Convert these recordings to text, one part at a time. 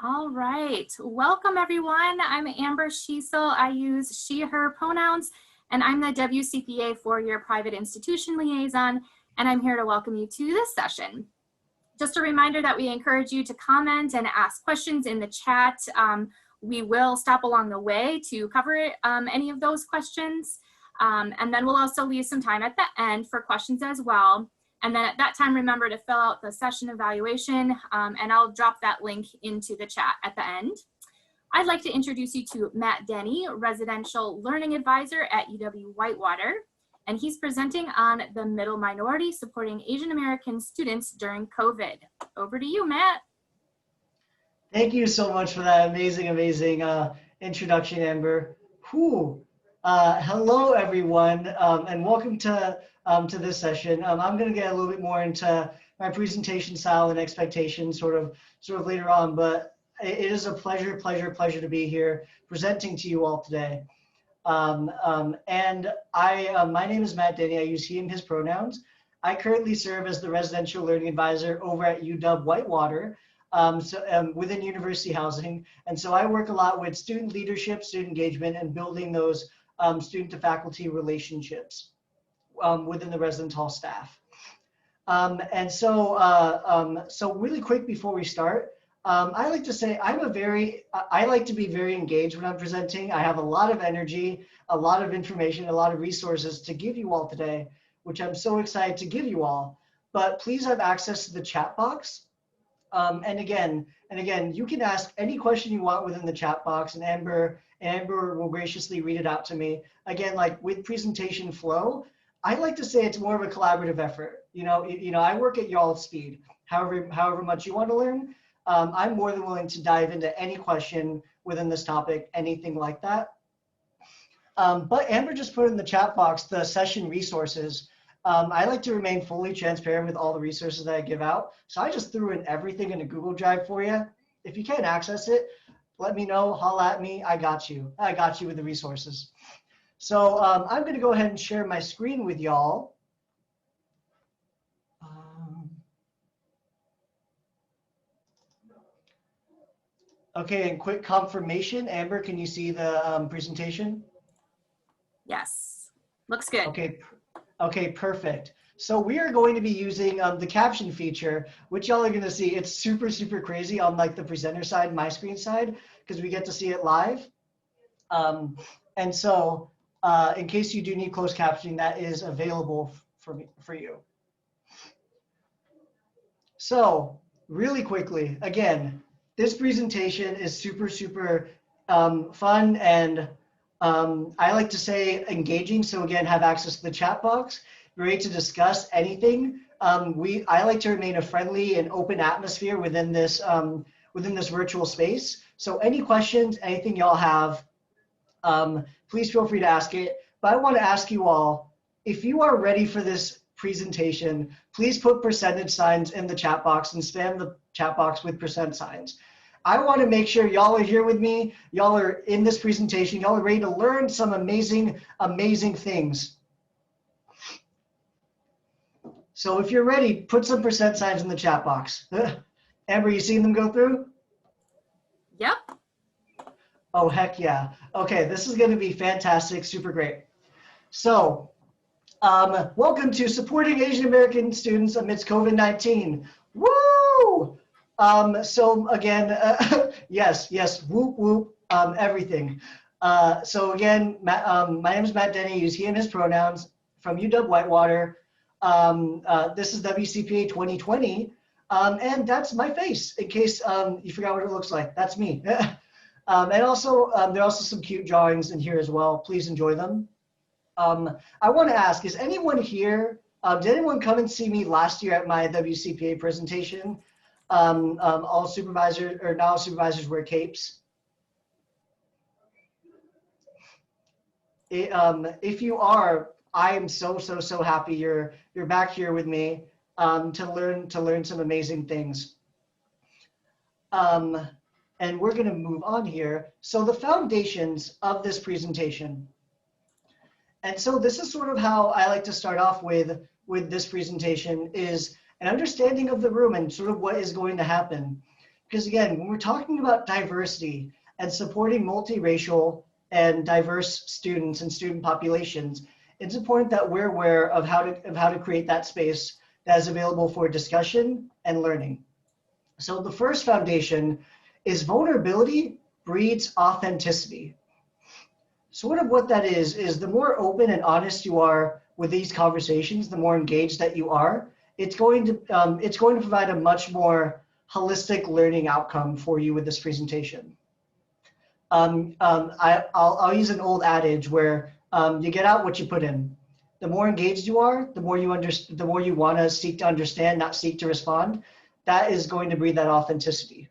All right, welcome everyone. I'm Amber Schiesel. I use she, her pronouns, and I'm the WCPA 4-year private institution liaison, and I'm here to welcome you to this session. Just a reminder that we encourage you to comment and ask questions in the chat. We will stop along the way to cover any of those questions, and then we'll also leave some time at the end for questions as well. And then at that time, remember to fill out the session evaluation, and I'll drop that link into the chat at the end. I'd like to introduce you to Matt Denney, Residential Learning Advisor at UW-Whitewater, and he's presenting on the middle minority supporting Asian American students during COVID. Over to you, Matt. Thank you so much for that amazing introduction, Amber. Hello, everyone, and welcome to this session. I'm going to get a little bit more into my presentation style and expectations sort of later on, but it is a pleasure to be here presenting to you all today. My name is Matt Denney. I use he and his pronouns. I currently serve as the Residential Learning Advisor over at UW-Whitewater within university housing. And so I work a lot with student leadership, student engagement, and building those student to faculty relationships within the residence hall staff. So really quick before we start, I like to say I like to be very engaged when I'm presenting. I have a lot of energy, a lot of information, a lot of resources to give you all today, which I'm so excited to give you all. But please have access to the chat box. And again, you can ask any question you want within the chat box, and Amber will graciously read it out to me. Again, like with presentation flow, I like to say it's more of a collaborative effort. You know, I work at y'all's speed. However much you want to learn, I'm more than willing to dive into any question within this topic, anything like that. But Amber just put in the chat box the session resources. I like to remain fully transparent with all the resources that I give out. So I just threw in everything in a Google Drive for you. If you can't access it, let me know, holla at me, I got you. I got you with the resources. So I'm gonna go ahead and share my screen with y'all. Okay, and quick confirmation, Amber, can you see the presentation? Yes, looks good. Okay, perfect. So we are going to be using the caption feature, which y'all are going to see. It's super crazy on like the presenter side, my screen side, because we get to see it live. And so in case you do need closed captioning, that is available for you. So really quickly, again, this presentation is super fun and I like to say engaging. So again, have access to the chat box. We're ready to discuss anything. I like to remain a friendly and open atmosphere within this virtual space. So any questions, anything y'all have, please feel free to ask it. But I want to ask you all, if you are ready for this presentation, please put percentage signs in the chat box and spam the chat box with % signs. I want to make sure y'all are here with me. Y'all are in this presentation. Y'all are ready to learn some amazing things. So if you're ready, put some % signs in the chat box. Amber, you seen them go through? Yep. Oh, heck yeah. Okay, this is going to be fantastic, super great. So welcome to Supporting Asian American Students Amidst COVID-19. Woo! So again, yes, whoop, whoop, everything. So again, my name is Matt Denney, use he and his pronouns from UW-Whitewater. This is WCPA 2020, and that's my face, in case you forgot what it looks like. That's me. And also, there are also some cute drawings in here as well. Please enjoy them. I want to ask, is anyone here, did anyone come and see me last year at my WCPA presentation? All supervisors or now supervisors wear capes. If you are, I am so happy you're back here with me to learn some amazing things. And we're going to move on here. So the foundations of this presentation. And so this is sort of how I like to start off with this presentation, is an understanding of the room and sort of what is going to happen. Because again, when we're talking about diversity and supporting multiracial and diverse students and student populations, it's important that we're aware of how to create that space that is available for discussion and learning. So the first foundation is vulnerability breeds authenticity. Sort of what that is the more open and honest you are with these conversations, the more engaged that you are, it's going to provide a much more holistic learning outcome for you with this presentation. I'll use an old adage where you get out what you put in. The more engaged you are, the more you want to seek to understand, not seek to respond. That is going to breed that authenticity.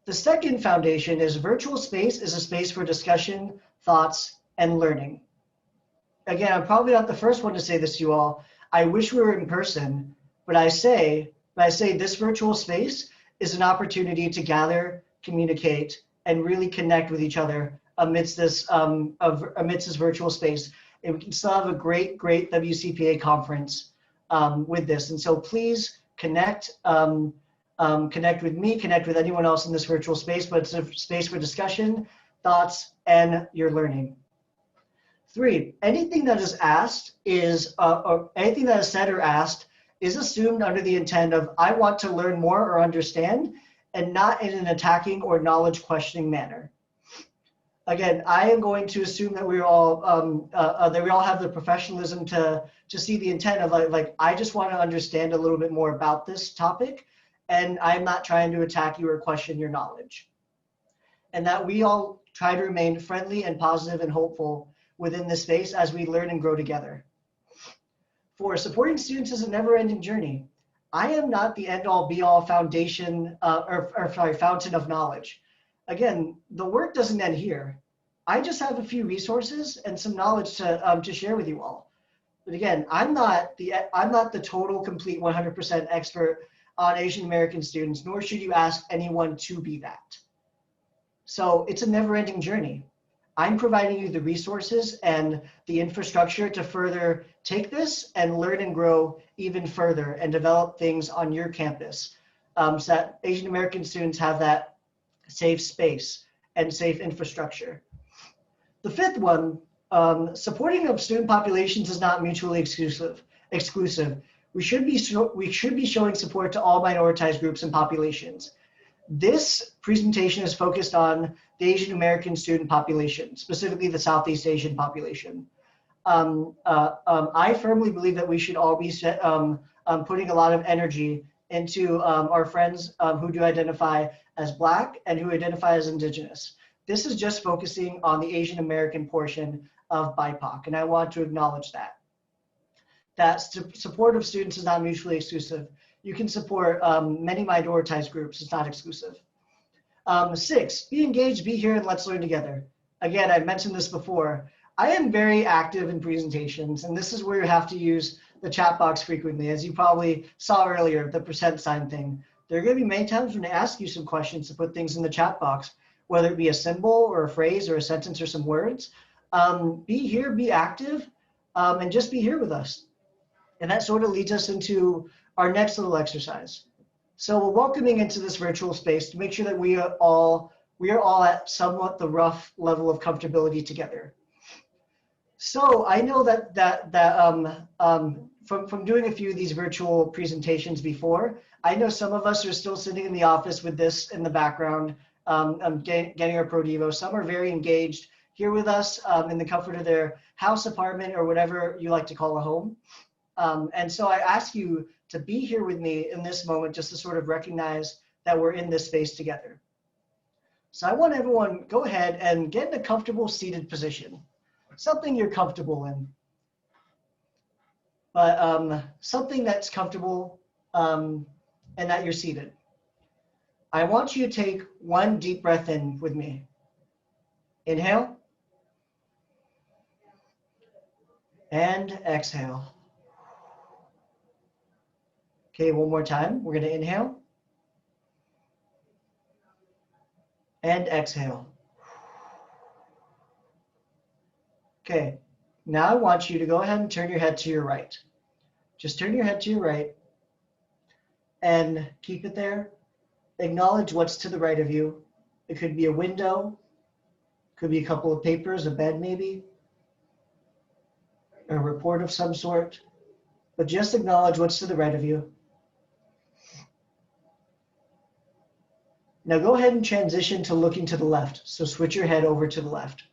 The second foundation is virtual space is a space for discussion, thoughts, and learning. Again, I'm probably not the first one to say this to you all. I wish we were in person, but I say this virtual space is an opportunity to gather, communicate, and really connect with each other amidst this virtual space. And we can still have a great WCPA conference with this. And so please connect with me, connect with anyone else in this virtual space, but it's a space for discussion, thoughts, and your learning. 3, anything that is asked or anything that is said or asked is assumed under the intent of I want to learn more or understand, and not in an attacking or knowledge questioning manner. Again, I am going to assume that we all have the professionalism to see the intent of like I just want to understand a little bit more about this topic, and I'm not trying to attack you or question your knowledge. And that we all try to remain friendly and positive and hopeful within this space as we learn and grow together. 4, supporting students is a never-ending journey. I am not the end-all be-all fountain of knowledge. Again, the work doesn't end here. I just have a few resources and some knowledge to share with you all. But again, I'm not the total, complete, 100% expert on Asian American students, nor should you ask anyone to be that. So it's a never-ending journey. I'm providing you the resources and the infrastructure to further take this and learn and grow even further and develop things on your campus so that Asian American students have that safe space and safe infrastructure. The 5th one, supporting of student populations is not mutually exclusive. We should be showing support to all minoritized groups and populations. This presentation is focused on the Asian American student population, specifically the Southeast Asian population. I firmly believe that we should all be putting a lot of energy into our friends who do identify as Black and who identify as Indigenous. This is just focusing on the Asian American portion of BIPOC, and I want to acknowledge that. Support of students is not mutually exclusive. You can support many minoritized groups. It's not exclusive. 6, be engaged, be here, and let's learn together. Again, I've mentioned this before. I am very active in presentations, and this is where you have to use the chat box frequently. As you probably saw earlier, the % thing. There are going to be many times when I ask you some questions to put things in the chat box, whether it be a symbol or a phrase or a sentence or some words. Be here, be active, and just be here with us. And that sort of leads us into our next little exercise. So we're welcoming into this virtual space to make sure that we are all at somewhat the rough level of comfortability together. So I know that from doing a few of these virtual presentations before, I know some of us are still sitting in the office with this in the background, getting our Pro Devo. Some are very engaged here with us in the comfort of their house, apartment, or whatever you like to call a home. And so I ask you to be here with me in this moment just to sort of recognize that we're in this space together. So I want everyone go ahead and get in a comfortable seated position, something you're comfortable in, but something that's comfortable and that you're seated. I want you to take one deep breath in with me. Inhale and exhale. Okay, one more time. We're going to inhale and exhale. Okay, now I want you to go ahead and turn your head to your right. Just turn your head to your right and keep it there Acknowledge what's to the right of you. It could be a window, could be a couple of papers, a bed maybe, a report of some sort, but just acknowledge what's to the right of you. Now go ahead and transition to looking to the left. So switch your head over to the left.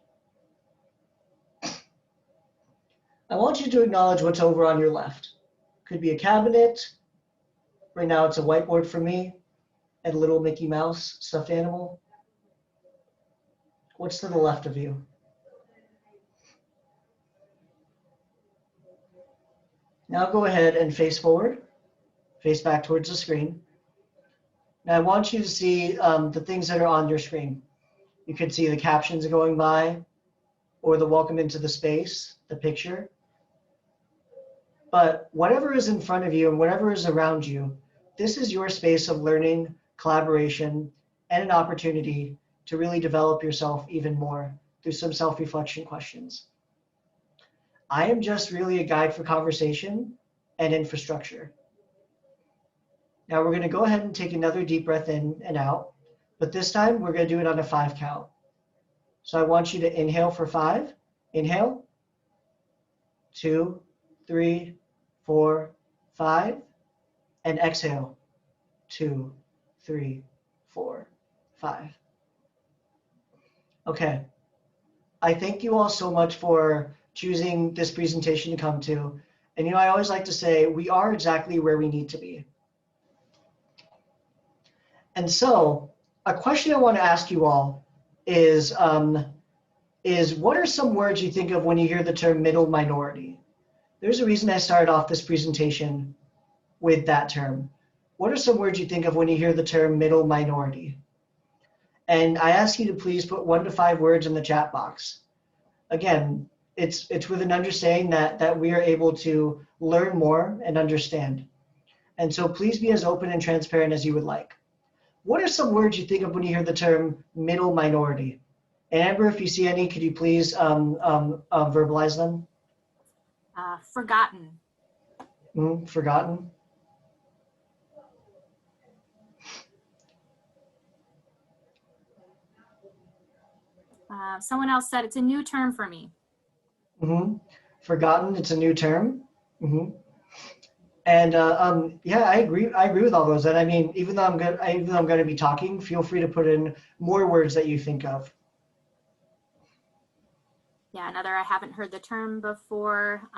I want you to acknowledge what's over on your left. Could be a cabinet. Right now it's a whiteboard for me and a little Mickey Mouse stuffed animal. What's to the left of you? Now go ahead and face forward, face back towards the screen. Now I want you to see the things that are on your screen. You could see the captions going by or the welcome into the space, the picture. But whatever is in front of you and whatever is around you, this is your space of learning, collaboration, and an opportunity to really develop yourself even more through some self-reflection questions. I am just really a guide for conversation and infrastructure. Now we're going to go ahead and take another deep breath in and out, but this time we're going to do it on a 5 count. So I want you to inhale for 5. Inhale. 2, 3, 4, 5. And exhale. 2, 3, 4, 5. Okay. I thank you all so much for choosing this presentation to come to. And I always like to say we are exactly where we need to be. And so a question I want to ask you all is what are some words you think of when you hear the term middle minority? There's a reason I started off this presentation with that term. What are some words you think of when you hear the term middle minority? And I ask you to please put 1 to 5 words in the chat box. Again, it's with an understanding that we are able to learn more and understand. And so please be as open and transparent as you would like. What are some words you think of when you hear the term middle minority? And Amber, if you see any, could you please verbalize them? Forgotten. Forgotten. Someone else said it's a new term for me. Forgotten, it's a new term. And yeah, I agree with all those. And I mean, even though I'm going to be talking, feel free to put in more words that you think of. Yeah, another I haven't heard the term before.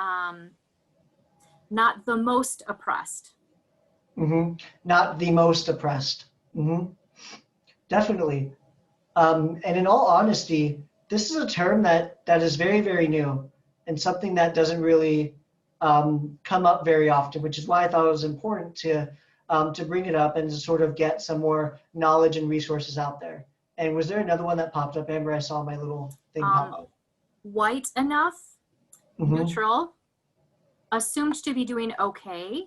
Not the most oppressed. Not the most oppressed. Definitely. And in all honesty, this is a term that is very, very new and something that doesn't really come up very often, which is why I thought it was important to bring it up and to sort of get some more knowledge and resources out there. And was there another one that popped up, Amber? I saw my little thing pop up. White enough, neutral, assumed to be doing okay,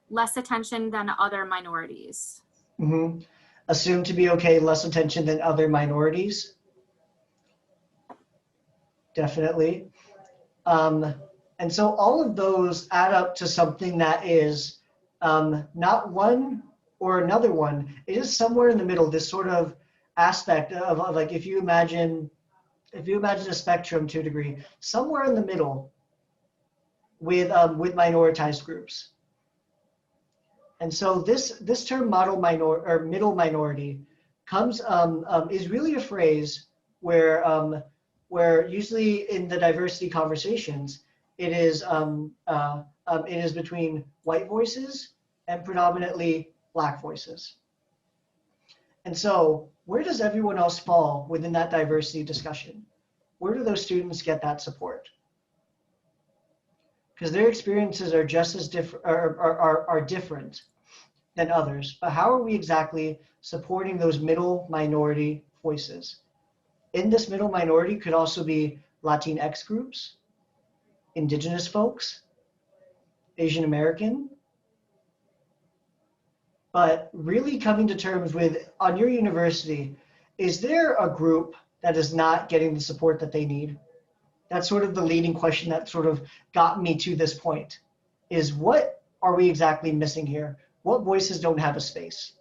less attention than other minorities. Assumed to be okay, less attention than other minorities. Definitely. And so all of those add up to something that is not one or another one. It is somewhere in the middle, this sort of aspect of like, if you imagine a spectrum to a degree, somewhere in the middle with minoritized groups. And so this term middle minority comes is really a phrase where usually in the diversity conversations it is between white voices and predominantly Black voices. And so where does everyone else fall within that diversity discussion? Where do those students get that support? Because their experiences are just as different than others, but how are we exactly supporting those middle minority voices? In this middle minority could also be Latinx groups, Indigenous folks, Asian American, but really coming to terms with, on your university, is there a group that is not getting the support that they need? That's sort of the leading question that sort of got me to this point, is what are we exactly missing here? What voices don't have a space?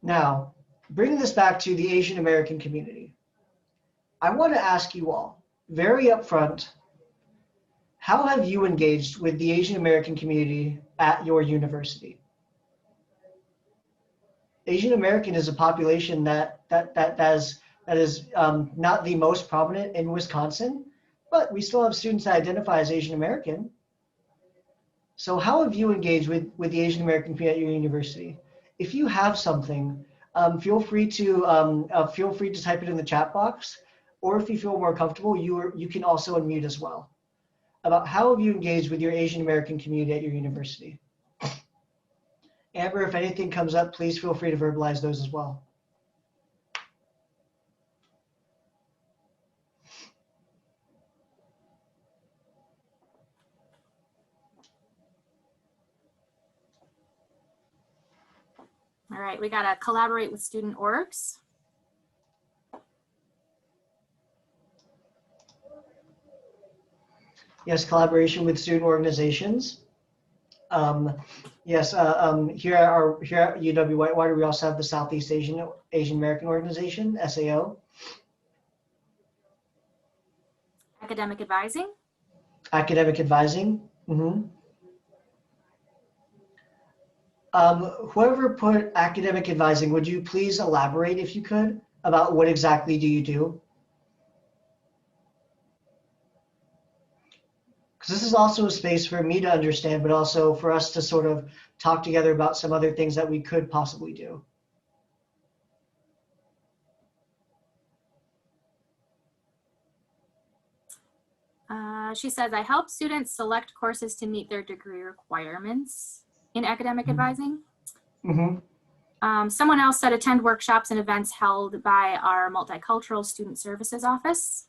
Now, bringing this back to the Asian American community, I want to ask you all, very upfront, how have you engaged with the Asian American community at your university? Asian American is a population that is not the most prominent in Wisconsin, but we still have students that identify as Asian American. So how have you engaged with the Asian American community at your university? If you have something, feel free to type it in the chat box, or if you feel more comfortable, you can also unmute as well. About how have you engaged with your Asian American community at your university? Amber, if anything comes up, please feel free to verbalize those as well. All right, we gotta collaborate with student orgs. Yes, collaboration with student organizations. Yes, here at UW-Whitewater, we also have the Southeast Asian American Organization, SAO. Academic advising. Academic advising. Whoever put academic advising, would you please elaborate if you could about what exactly do you do? Because this is also a space for me to understand, but also for us to sort of talk together about some other things that we could possibly do. She says, I help students select courses to meet their degree requirements in academic advising. Someone else said attend workshops and events held by our multicultural student services office.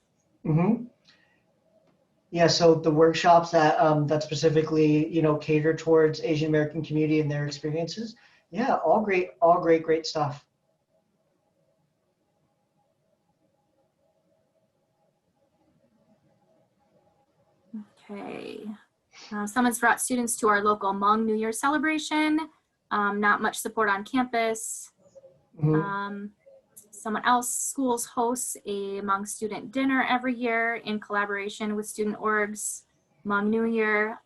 Yeah, so the workshops that that specifically, cater towards Asian American community and their experiences. Yeah, all great stuff. Okay. Someone's brought students to our local Hmong New Year celebration. Not much support on campus. Someone else, schools hosts a Hmong student dinner every year in collaboration with student orgs, Hmong New Year.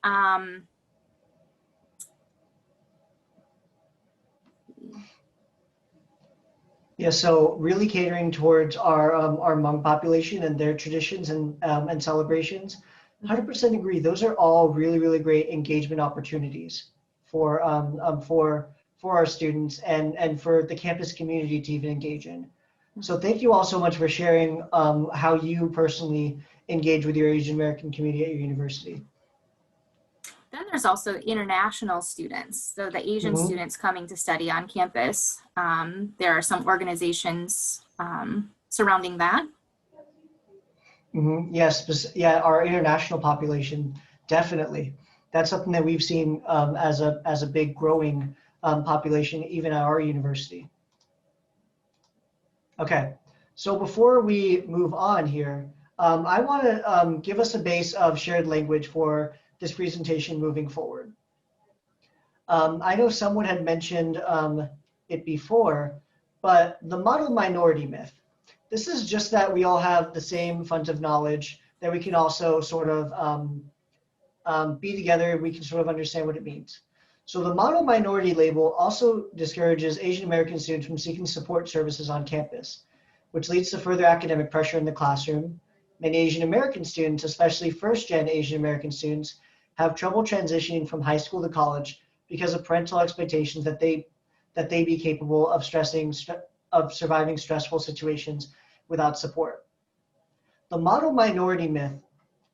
Yeah, so really catering towards our Hmong population and their traditions and celebrations. 100% agree. Those are all really great engagement opportunities for our students and for the campus community to even engage in. So thank you all so much for sharing how you personally engage with your Asian American community at your university. Then there's also international students, so the Asian students coming to study on campus. There are some organizations surrounding that. Yes, yeah, our international population, definitely. That's something that we've seen as a big growing population, even at our university. Okay, so before we move on here, I want to give us a base of shared language for this presentation moving forward. I know someone had mentioned it before, but the model minority myth. This is just that we all have the same font of knowledge, that we can also sort of be together, we can sort of understand what it means. So the model minority label also discourages Asian American students from seeking support services on campus, which leads to further academic pressure in the classroom. Many Asian American students, especially first-gen Asian American students, have trouble transitioning from high school to college because of parental expectations that they be capable of surviving stressful situations without support. The model minority myth,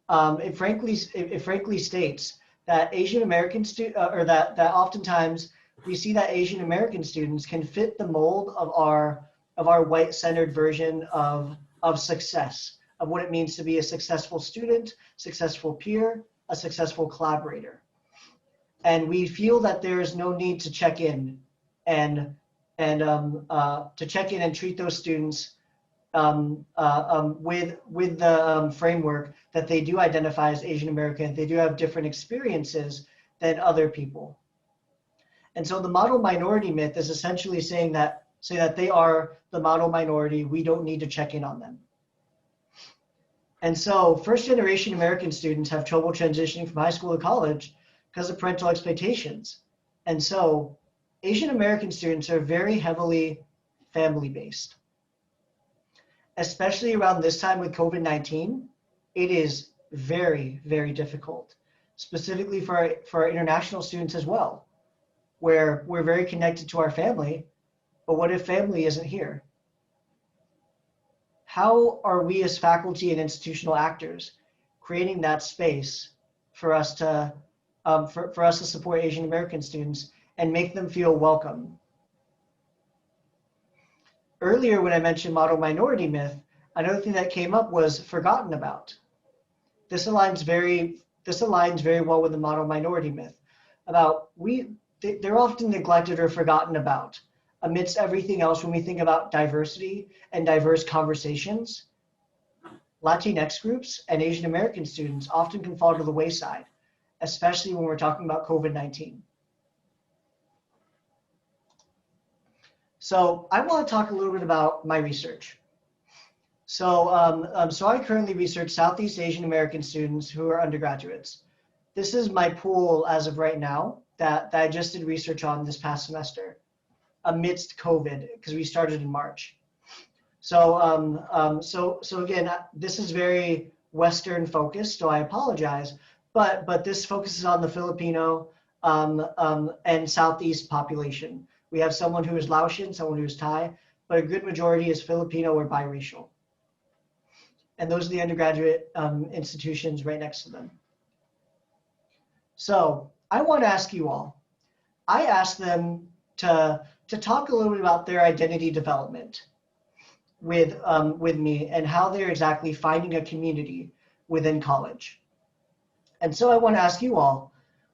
it frankly states that Asian American that oftentimes we see that Asian American students can fit the mold of our white-centered version of success, of what it means to be a successful student, successful peer, a successful collaborator. And we feel that there is no need to check in and treat those students with the framework that they do identify as Asian American. They do have different experiences than other people. And so the model minority myth is essentially saying that say that they are the model minority. We don't need to check in on them. And so first generation American students have trouble transitioning from high school to college because of parental expectations. And so Asian American students are very heavily family based. Especially around this time with COVID-19, it is very, very difficult, specifically for our international students as well, where we're very connected to our family, but what if family isn't here? How are we as faculty and institutional actors creating that space for us to for us to support Asian American students and make them feel welcome? Earlier, when I mentioned model minority myth, another thing that came up was forgotten about. This aligns very well with the model minority myth about they're often neglected or forgotten about amidst everything else when we think about diversity and diverse conversations. Latinx groups and Asian American students often can fall to the wayside, especially when we're talking about COVID-19. So I want to talk a little bit about my research. So I currently research Southeast Asian American students who are undergraduates. This is my pool as of right now that I just did research on this past semester amidst COVID, because we started in March. So again, this is very Western focused, so I apologize, but this focuses on the Filipino and Southeast population. We have someone who is Laotian, someone who is Thai, but a good majority is Filipino or biracial. And those are the undergraduate institutions right next to them. So I want to ask you all, I asked them to talk a little bit about their identity development with me and how they're exactly finding a community within college. And so I want to ask you all,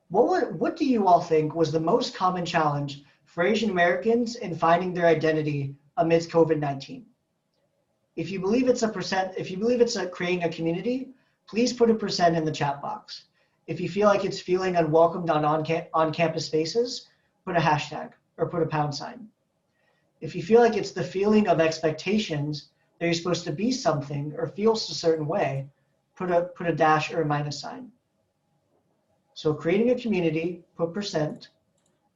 what do you all think was the most common challenge for Asian Americans in finding their identity amidst COVID-19? If you believe it's creating a community, please put a % in the chat box. If you feel like it's feeling unwelcomed on campus spaces, put a hashtag or put a £. If you feel like it's the feeling of expectations that you're supposed to be something or feel a certain way, put a dash or a -sign. So creating a community, put %.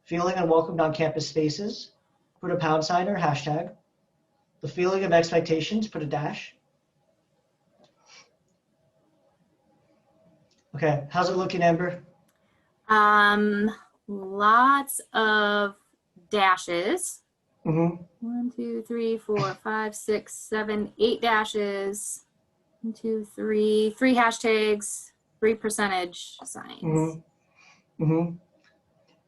Feeling unwelcomed on campus spaces, put a £sign or hashtag. The feeling of expectations, put a dash. Okay, how's it looking, Amber? Lots of dashes. Mm-hmm. 1, 2, 3, 4, 5, 6, 7, 8 dashes. 1, 2, 3, 3 hashtags, 3 % signs. Mm-hmm. Mm-hmm.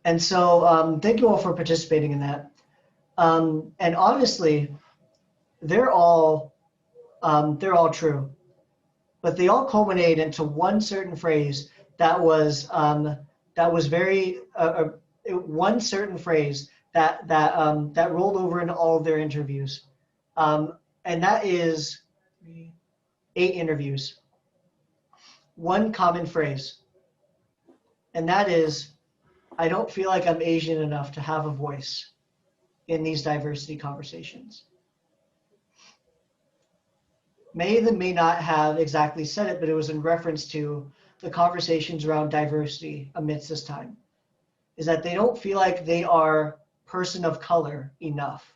And so thank you all for participating in that. And honestly, they're all true, but they all culminate into one certain phrase that was very one certain phrase that rolled over into all of their interviews, and that is 8 interviews. One common phrase, and that is, I don't feel like I'm Asian enough to have a voice in these diversity conversations. Many of them may not have exactly said it, but it was in reference to the conversations around diversity amidst this time, is that they don't feel like they are person of color enough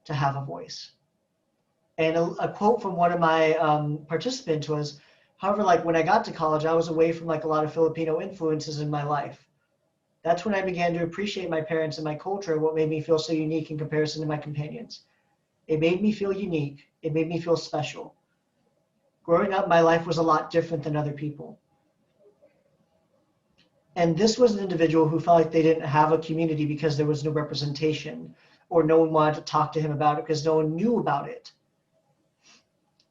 to have a voice. And a quote from one of my participants was, however, like when I got to college, I was away from like a lot of Filipino influences in my life. That's when I began to appreciate my parents and my culture, what made me feel so unique in comparison to my companions. It made me feel unique. It made me feel special. Growing up, my life was a lot different than other people. And this was an individual who felt like they didn't have a community because there was no representation, or no one wanted to talk to him about it because no one knew about it.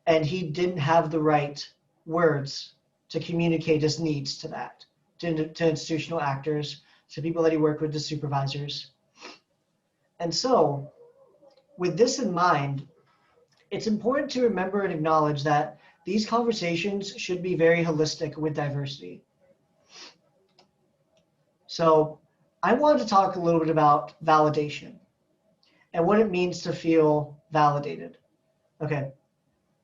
And he didn't have the right words to communicate his needs to that, to institutional actors, to people that he worked with, to supervisors. And so, with this in mind, it's important to remember and acknowledge that these conversations should be very holistic with diversity. So I wanted to talk a little bit about validation. and what it means to feel validated. Okay,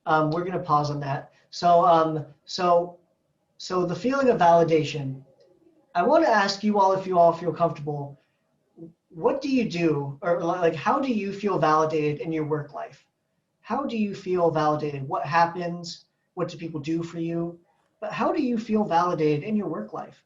we're going to pause on that. So the feeling of validation. I want to ask you all, if you all feel comfortable, what do you do, or like, how do you feel validated in your work life? How do you feel validated? What happens? What do people do for you? But how do you feel validated in your work life?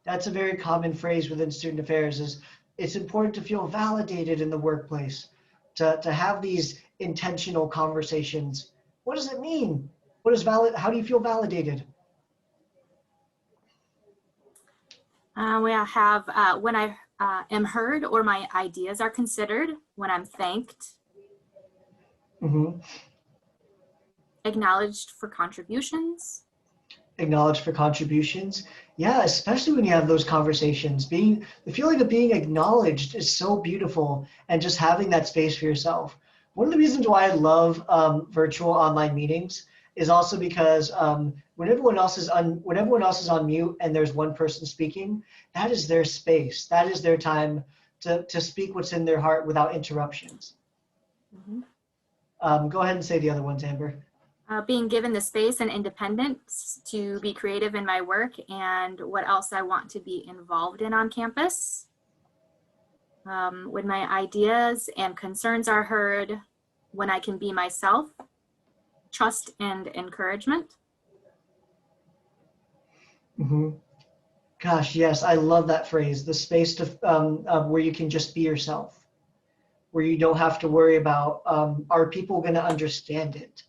That's a very common phrase within student affairs, is it's important to feel validated in the workplace, to have these intentional conversations. What does it mean? What is valid? How do you feel validated? We have when I am heard or my ideas are considered, when I'm thanked, Mm-hmm. acknowledged for contributions. Acknowledged for contributions. Yeah, especially when you have those conversations. Being the feeling of being acknowledged is so beautiful, and just having that space for yourself. One of the reasons why I love virtual online meetings is also because when everyone else is on mute and there's one person speaking, that is their space. That is their time to speak what's in their heart without interruptions. Go ahead and say the other ones, Amber. Being given the space and independence to be creative in my work and what else I want to be involved in on campus. When my ideas and concerns are heard, when I can be myself, trust and encouragement. Mm-hmm. Gosh, yes, I love that phrase. The space to where you can just be yourself, where you don't have to worry about are people going to understand it.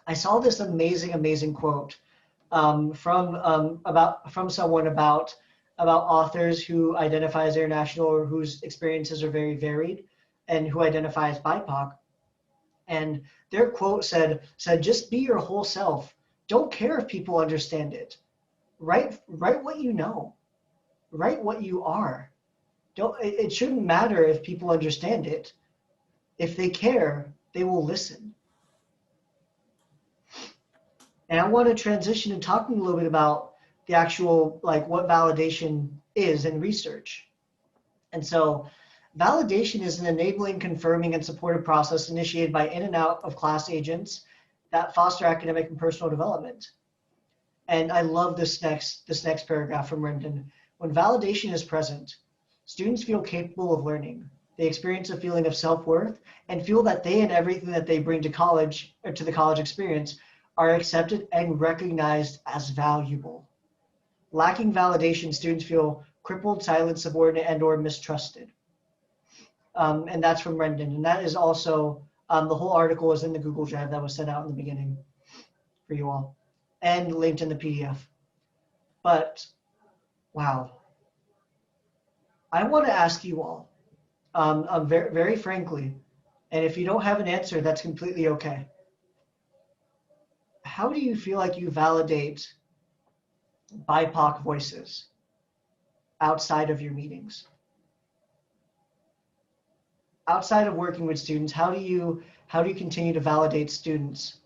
I saw this amazing quote from someone about authors who identify as international or whose experiences are very varied, and who identify as BIPOC. And their quote said, "Just be your whole self. Don't care if people understand it. Write what you know. Write what you are. It shouldn't matter if people understand it. If they care, they will listen." And I want to transition and talking a little bit about the actual, like, what validation is in research. And so validation is an enabling, confirming, and supportive process initiated by in and out of class agents that foster academic and personal development. And I love this next paragraph from Rendon. When validation is present, students feel capable of learning. They experience a feeling of self-worth and feel that they and everything that they bring to college, or to the college experience, are accepted and recognized as valuable. Lacking validation, students feel crippled, silent, subordinate, and or mistrusted. And that's from Rendon. And that is also, the whole article is in the Google Drive that was sent out in the beginning for you all, and linked in the PDF. But wow, I want to ask you all, very, very frankly, and if you don't have an answer, that's completely okay. How do you feel like you validate BIPOC voices outside of your meetings? Outside of working with students, how do you continue to validate students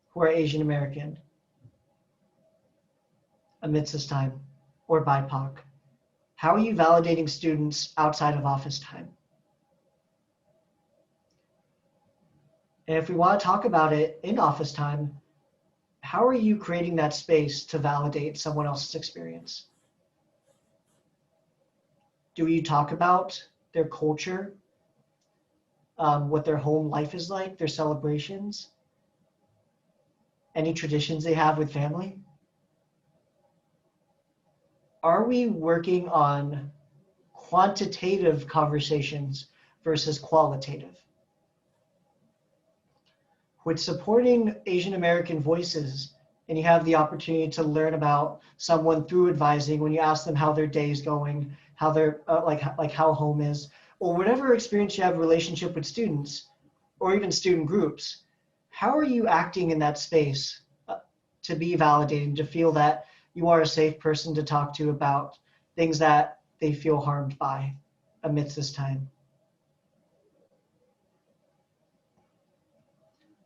who are Asian American amidst this time, or BIPOC? How are you validating students outside of office time? And if we want to talk about it in office time, how are you creating that space to validate someone else's experience? Do you talk about their culture, what their home life is like, their celebrations, any traditions they have with family? Are we working on quantitative conversations versus qualitative? With supporting Asian American voices, and you have the opportunity to learn about someone through advising, when you ask them how their day is going, how their like how home is, or whatever experience you have relationship with students, or even student groups, how are you acting in that space to be validating, to feel that you are a safe person to talk to about things that they feel harmed by amidst this time?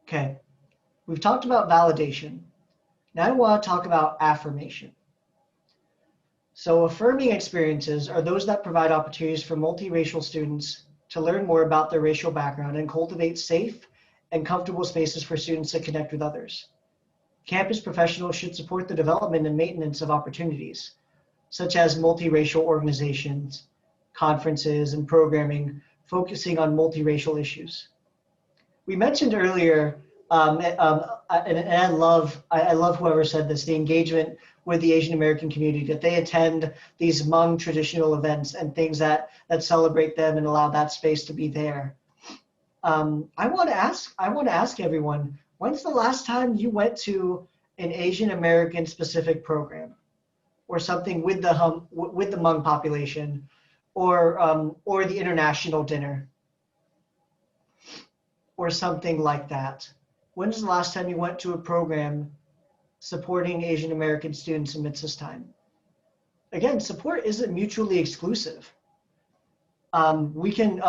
Okay, we've talked about validation. Now I want to talk about affirmation. So affirming experiences are those that provide opportunities for multiracial students to learn more about their racial background and cultivate safe and comfortable spaces for students to connect with others. Campus professionals should support the development and maintenance of opportunities, such as multiracial organizations, conferences, and programming focusing on multiracial issues. We mentioned earlier, and I love whoever said this, the engagement with the Asian American community, that they attend these Hmong traditional events and things that celebrate them and allow that space to be there. I want to ask everyone, when's the last time you went to an Asian American specific program, or something with the Hmong population, or the international dinner, or something like that? When's the last time you went to a program supporting Asian American students amidst this time? Again, support isn't mutually exclusive. We can,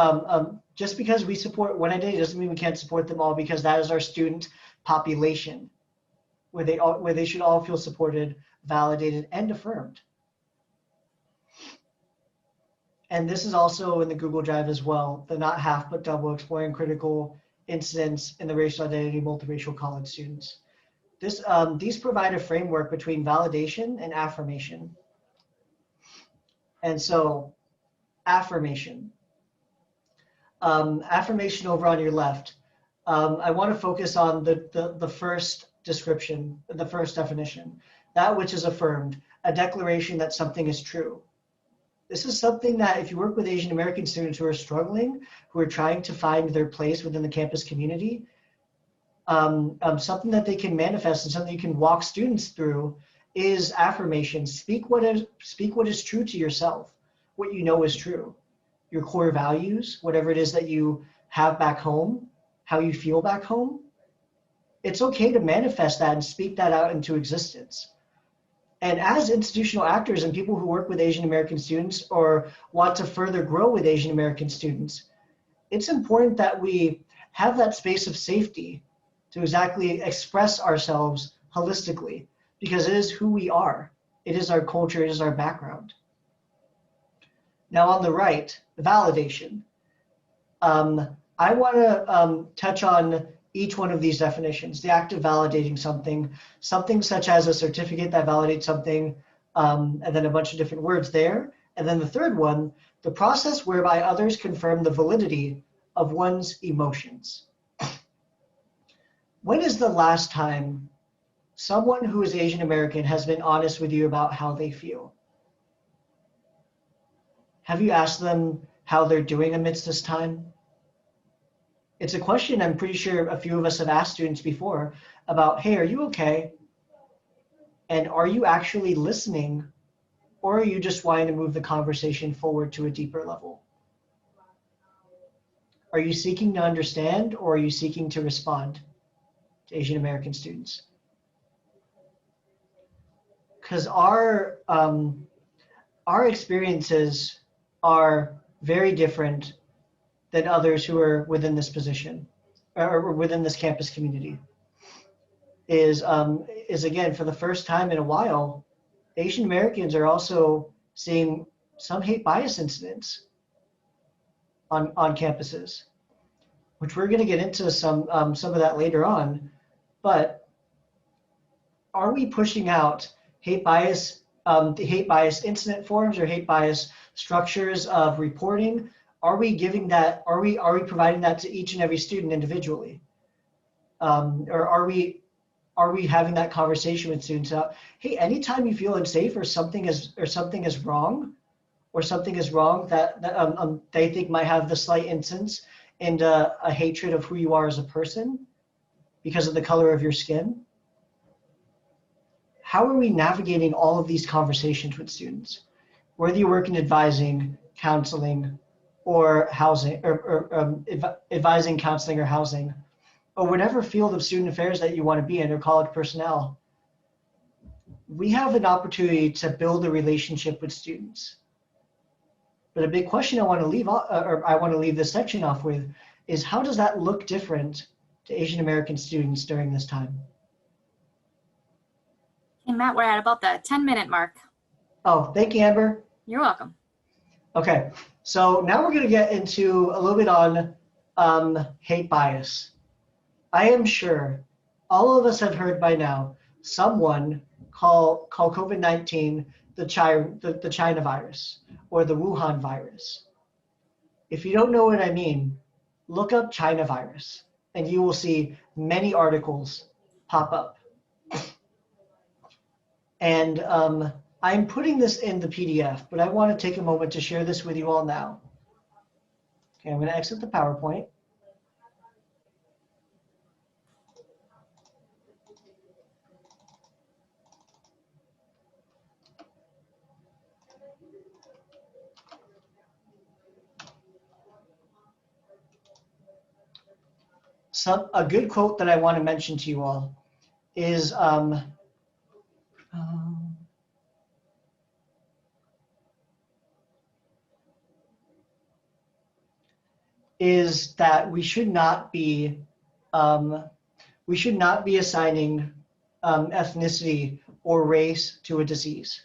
just because we support one identity doesn't mean we can't support them all, because that is our student population, where they should all feel supported, validated, and affirmed. And this is also in the Google Drive as well, the not half but double exploring critical incidents in the racial identity multiracial college students. These provide a framework between validation and affirmation. And so, affirmation. Affirmation over on your left. I want to focus on the first description, the first definition. That which is affirmed, a declaration that something is true. This is something that if you work with Asian American students who are struggling, who are trying to find their place within the campus community, something that they can manifest and something you can walk students through is affirmation. Speak what is true to yourself, what you know is true, your core values, whatever it is that you have back home, how you feel back home. It's okay to manifest that and speak that out into existence. And as institutional actors and people who work with Asian American students or want to further grow with Asian American students, it's important that we have that space of safety to exactly express ourselves holistically, because it is who we are. It is our culture, it is our background. Now on the right, validation. I want to touch on each one of these definitions. The act of validating something such as a certificate that validates something, and then a bunch of different words there. And then the third one, the process whereby others confirm the validity of one's emotions. When is the last time someone who is Asian American has been honest with you about how they feel? Have you asked them how they're doing amidst this time? It's a question I'm pretty sure a few of us have asked students before about, hey, are you okay? And are you actually listening, or are you just wanting to move the conversation forward to a deeper level? Are you seeking to understand, or are you seeking to respond to Asian American students? Because our experiences are very different than others who are within this position or within this campus community. Is again, for the first time in a while, Asian Americans are also seeing some hate bias incidents on campuses, which we're going to get into some of that later on. But are we pushing out hate bias incident forms or hate bias structures of reporting? Are we giving that? Are we providing that to each and every student individually, or are we having that conversation with students about, hey, anytime you feel unsafe or something is wrong that they think might have the slight instance and a hatred of who you are as a person because of the color of your skin? How are we navigating all of these conversations with students? Whether you work in advising, counseling, or housing, or advising, counseling, or housing, or whatever field of student affairs that you want to be in, or college personnel, we have an opportunity to build a relationship with students. But a big question I want to leave this section off with is, how does that look different to Asian American students during this time? And Matt, we're at about the 10-minute mark. Oh, thank you, Amber. You're welcome. Okay, so now we're going to get into a little bit on hate bias. I am sure all of us have heard by now someone call COVID-19 the China virus or the Wuhan virus. If you don't know what I mean, look up China virus and you will see many articles pop up. And I'm putting this in the PDF, but I want to take a moment to share this with you all now. Okay, I'm going to exit the PowerPoint. A good quote that I want to mention to you all is that we should not be assigning ethnicity or race to a disease,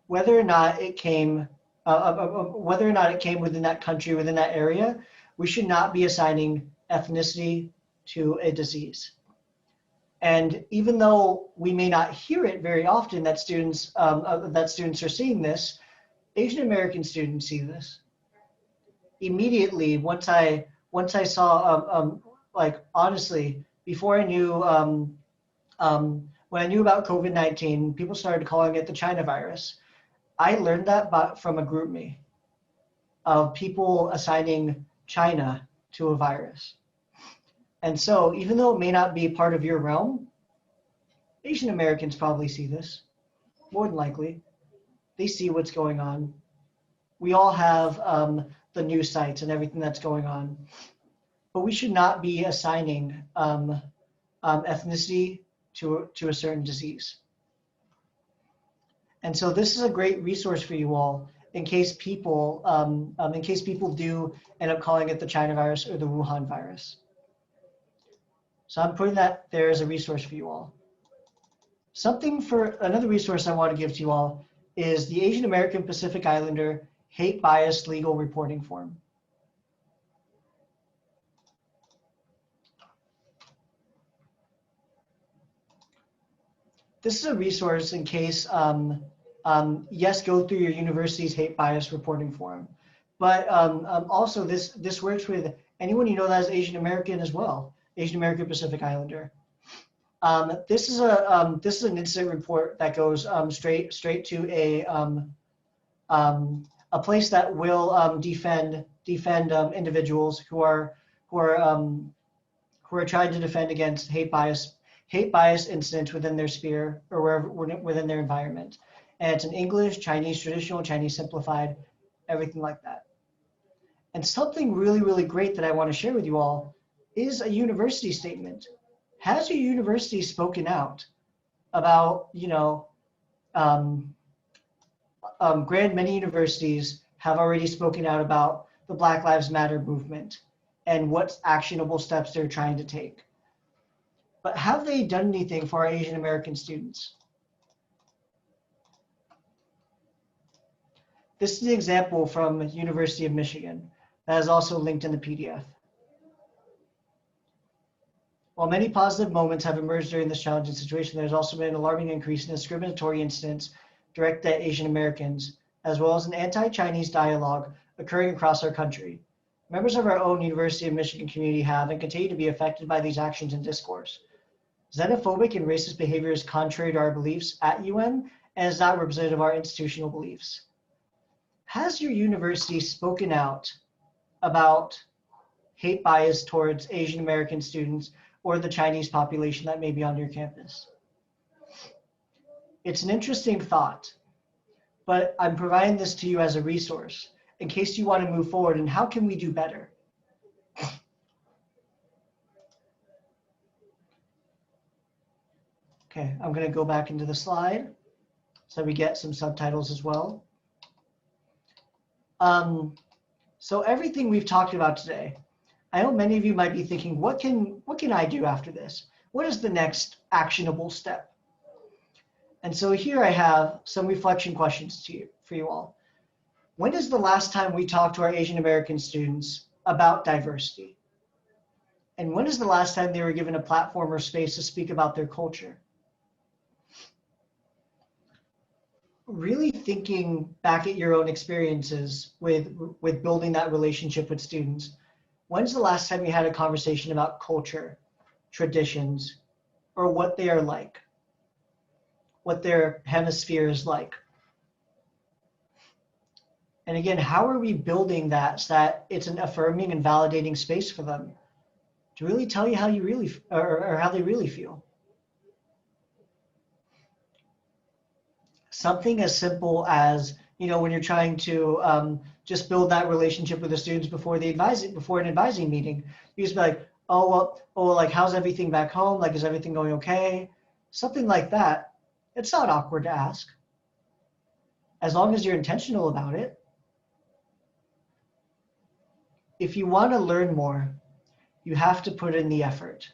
whether or not it came within that country, within that area. We should not be assigning ethnicity to a disease. And even though we may not hear it very often that students are seeing this, Asian American students see this. Immediately, once I saw, like honestly, before I knew, when I knew about COVID-19, people started calling it the China virus. I learned that from a GroupMe of people assigning China to a virus. And so, even though it may not be part of your realm, Asian Americans probably see this, more than likely. They see what's going on. We all have the news sites and everything that's going on. But we should not be assigning ethnicity to a certain disease. And so this is a great resource for you all in case people do end up calling it the China virus or the Wuhan virus. So I'm putting that there as a resource for you all. Another resource I want to give to you all is the Asian American Pacific Islander Hate Bias Legal Reporting Form. This is a resource in case, yes, go through your university's hate bias reporting form, but also this works with anyone you know that is Asian American as well, Asian American Pacific Islander. This is an incident report that goes straight to a place that will defend individuals who are trying to defend against hate bias incidents within their sphere or wherever within their environment. And it's in English, Chinese traditional, Chinese simplified, everything like that. And something really, really great that I want to share with you all is a university statement. Has your university spoken out about, many universities have already spoken out about the Black Lives Matter movement and what actionable steps they're trying to take. But have they done anything for our Asian American students? This is an example from University of Michigan that is also linked in the PDF. While many positive moments have emerged during this challenging situation, there's also been an alarming increase in discriminatory incidents directed at Asian Americans, as well as an anti-Chinese dialogue occurring across our country. Members of our own University of Michigan community have and continue to be affected by these actions and discourse. Xenophobic and racist behavior is contrary to our beliefs at UM and is not representative of our institutional beliefs. Has your university spoken out about hate bias towards Asian American students or the Chinese population that may be on your campus? It's an interesting thought, but I'm providing this to you as a resource in case you want to move forward and how can we do better? Okay, I'm going to go back into the slide so we get some subtitles as well. So everything we've talked about today, I know many of you might be thinking, what can I do after this? What is the next actionable step? And so here I have some reflection questions for you all. When is the last time we talked to our Asian American students about diversity? And when is the last time they were given a platform or space to speak about their culture? Really thinking back at your own experiences with building that relationship with students. When's the last time you had a conversation about culture, traditions, or what they are like, what their hemisphere is like? And again, how are we building that so that it's an affirming and validating space for them to really tell you how you really, or how they really feel? Something as simple as, when you're trying to just build that relationship with the students before an advising meeting, you just be like, like, how's everything back home? Like, is everything going okay? Something like that. It's not awkward to ask, as long as you're intentional about it. If you want to learn more, you have to put in the effort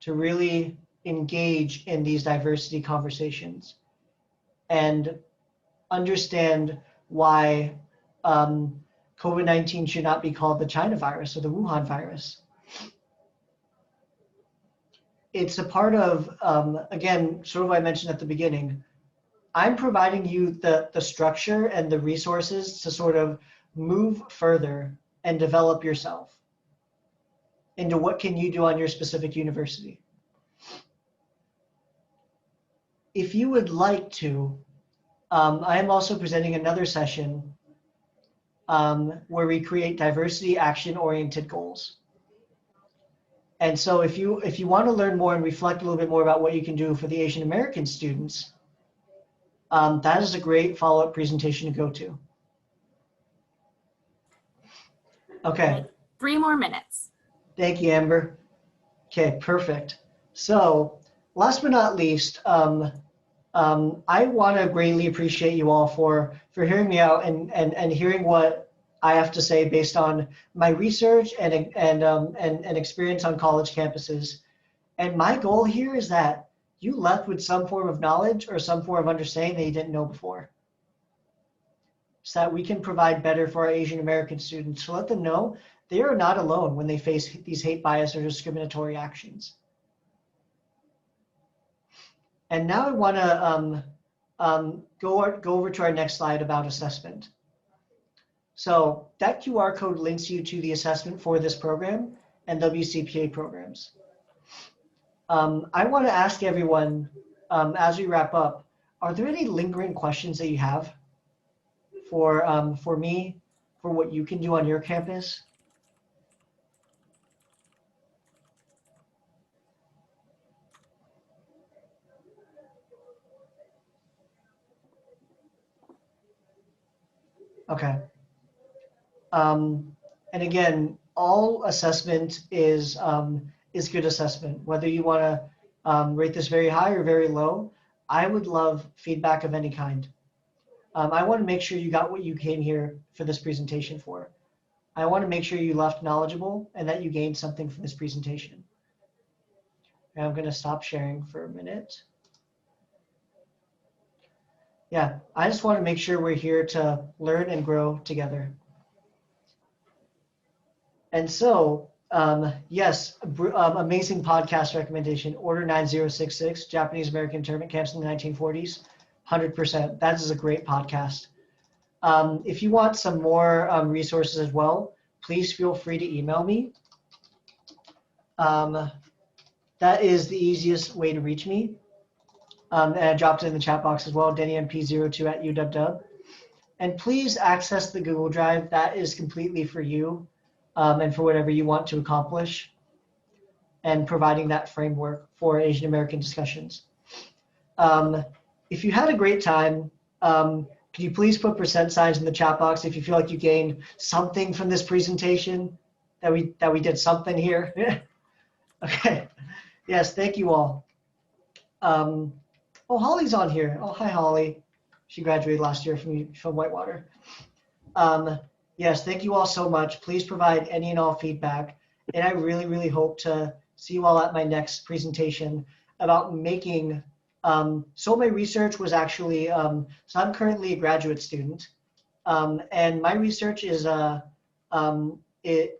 to really engage in these diversity conversations and understand why COVID-19 should not be called the China virus or the Wuhan virus. It's a part of, again, sort of what I mentioned at the beginning. I'm providing you the structure and the resources to sort of move further and develop yourself into what can you do on your specific university. If you would like to, I am also presenting another session where we create diversity action-oriented goals. And so if you want to learn more and reflect a little bit more about what you can do for the Asian American students, that is a great follow-up presentation to go to. Okay. 3 more minutes. Thank you, Amber. Okay, perfect. So last but not least, I want to greatly appreciate you all for hearing me out and hearing what I have to say based on my research and experience on college campuses. And my goal here is that you left with some form of knowledge or some form of understanding that you didn't know before, so that we can provide better for our Asian American students, to let them know they are not alone when they face these hate, bias, or discriminatory actions. And now I want to go over to our next slide about assessment. So that QR code links you to the assessment for this program and WCPA programs. I want to ask everyone, as we wrap up, are there any lingering questions that you have for me, for what you can do on your campus? Okay. And again, all assessment is good assessment. Whether you want to rate this very high or very low, I would love feedback of any kind. I want to make sure you got what you came here for this presentation for. I want to make sure you left knowledgeable and that you gained something from this presentation. And I'm going to stop sharing for a minute. Yeah, I just want to make sure we're here to learn and grow together. And so, yes, amazing podcast recommendation, Order 9066, Japanese American internment camps in the 1940s, 100%. That is a great podcast. If you want some more resources as well, please feel free to email me. That is the easiest way to reach me. And I dropped it in the chat box as well, DenneyMP02@UW. And please access the Google Drive. That is completely for you and for whatever you want to accomplish, and providing that framework for Asian American discussions. If you had a great time, could you please put % signs in the chat box if you feel like you gained something from this presentation, that we did something here? Okay. Yes, thank you all. Oh, Holly's on here. Oh, hi, Holly. She graduated last year from Whitewater. Yes, thank you all so much. Please provide any and all feedback. And I really, really hope to see you all at my next presentation about making So my research was actually, so I'm currently a graduate student, and my research it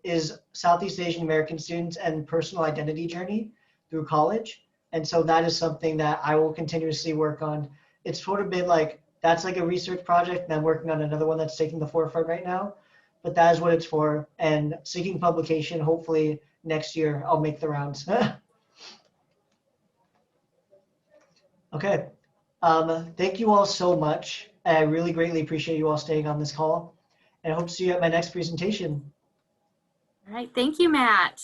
is Southeast Asian American students and personal identity journey through college. And so that is something that I will continuously work on. It's sort of been like, that's like a research project, and I'm working on another one that's taking the forefront right now. But that is what it's for. And seeking publication, hopefully next year, I'll make the rounds. Okay. Thank you all so much. I really greatly appreciate you all staying on this call, and I hope to see you at my next presentation. All right. Thank you, Matt.